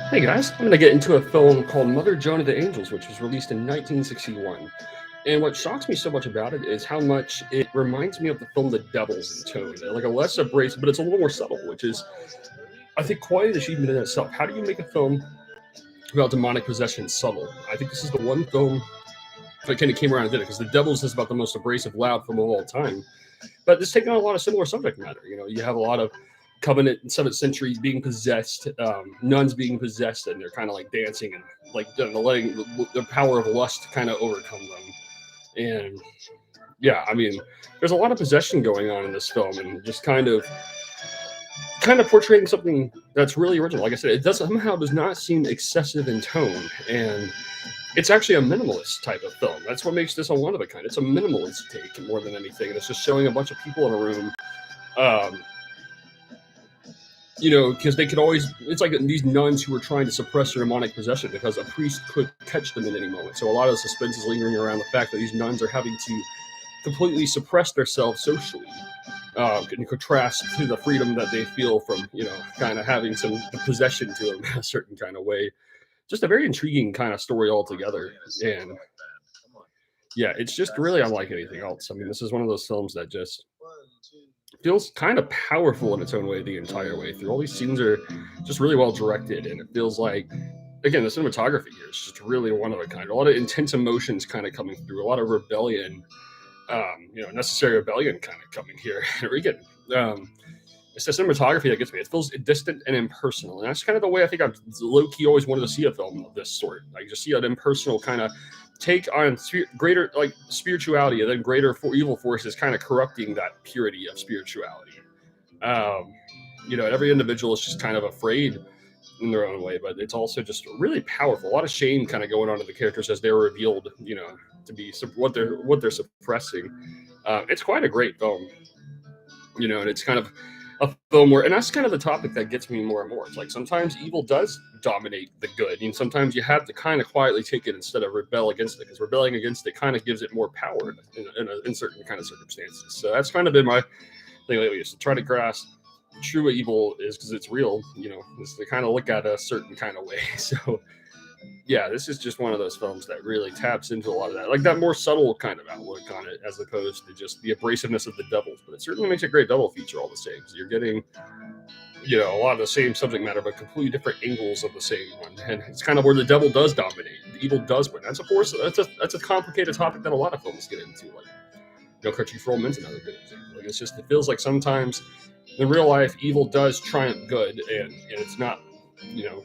Hey guys, I'm going to get into a film called Mother Joan of the Angels, which was released in 1961. And what shocks me so much about it is how much it reminds me of the film The Devils in tone. Like a less abrasive, but it's a little more subtle, which is, I think, quite an achievement in itself. How do you make a film about demonic possession subtle? I think this is the one film that kind of came around and did it, because The Devils is about the most abrasive, loud film of all time. But it's taken on a lot of similar subject matter. You know, you have a lot of Covenant and 7th centuries being possessed, nuns being possessed, and they're kind of like dancing and like letting the power of lust kind of overcome them. And yeah, I mean, there's a lot of possession going on in this film, and just kind of portraying something that's really original. Like I said, it does somehow does not seem excessive in tone, and it's actually a minimalist type of film. That's what makes this a one of a kind. It's a minimalist take more than anything, and it's just showing a bunch of people in a room. Um, because they could always, it's like these nuns who were trying to suppress their demonic possession because a priest could catch them at any moment. So a lot of the suspense is lingering around the fact that these nuns are having to completely suppress themselves socially, in contrast to the freedom that they feel from, kind of having some possession to them in a certain kind of way. Just a very intriguing kind of story altogether. And yeah, it's just really unlike anything else. I mean, this is one of those films that just feels kind of powerful in its own way the entire way through. All these scenes are just really well directed, and it feels like, again, the cinematography here is just really one of a kind. A lot of intense emotions kind of coming through, a lot of rebellion, necessary rebellion kind of coming here. Again, it's the cinematography that gets me. It feels distant and impersonal, and that's kind of the way I think I've low key always wanted to see a film of this sort. Like just see an impersonal kind of take on greater like spirituality, and then greater evil forces kind of corrupting that purity of spirituality. Um, every individual is just kind of afraid in their own way, but it's also just really powerful. A lot of shame kind of going on to the characters as they're revealed, to be what they're suppressing. It's quite a great film, and it's kind of a film where, and that's kind of the topic that gets me more and more. It's like sometimes evil does dominate the good, and sometimes you have to kind of quietly take it instead of rebel against it, because rebelling against it kind of gives it more power in certain kind of circumstances. So that's kind of been my thing lately, is to try to grasp true evil is because it's real, is to kind of look at a certain kind of way. So yeah, this is just one of those films that really taps into a lot of that, like that more subtle kind of outlook on it, as opposed to just the abrasiveness of the Devils. But it certainly makes a great double feature all the same. So you're getting, a lot of the same subject matter, but completely different angles of the same one. And it's kind of where the devil does dominate, the evil does win. That's of course that's a complicated topic that a lot of films get into, like Country for Old Men's another good example. Like it feels like sometimes in real life evil does triumph good, and it's not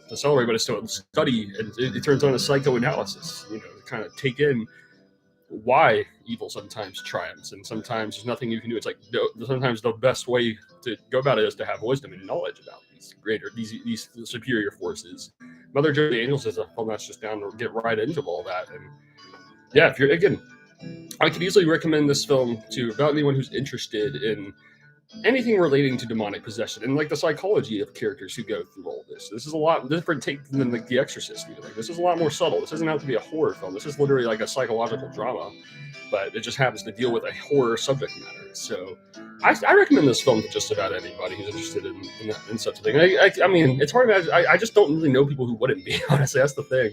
to celebrate, but it's to study, and it turns on a psychoanalysis, to kind of take in why evil sometimes triumphs, and sometimes there's nothing you can do. It's like sometimes the best way to go about it is to have wisdom and knowledge about these superior forces. Mother Joe the Angels is a film that's just down to get right into all that. And yeah, if you're again, I could easily recommend this film to about anyone who's interested in anything relating to demonic possession and like the psychology of characters who go through all this. This is a lot different take than like The Exorcist. Like this is a lot more subtle. This doesn't have to be a horror film. This is literally like a psychological drama, but it just happens to deal with a horror subject matter. So I recommend this film to just about anybody who's interested in such a thing. I mean, it's hard to imagine. I just don't really know people who wouldn't be. Honestly, that's the thing.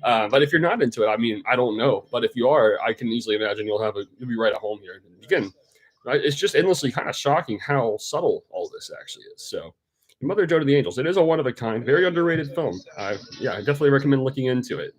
But if you're not into it, I mean, I don't know. But if you are, I can easily imagine you'll be right at home here. And again, right, it's just endlessly kind of shocking how subtle all this actually is. So, Mother Joe to the Angels, it is a one of a kind, very underrated film. Yeah, I definitely recommend looking into it.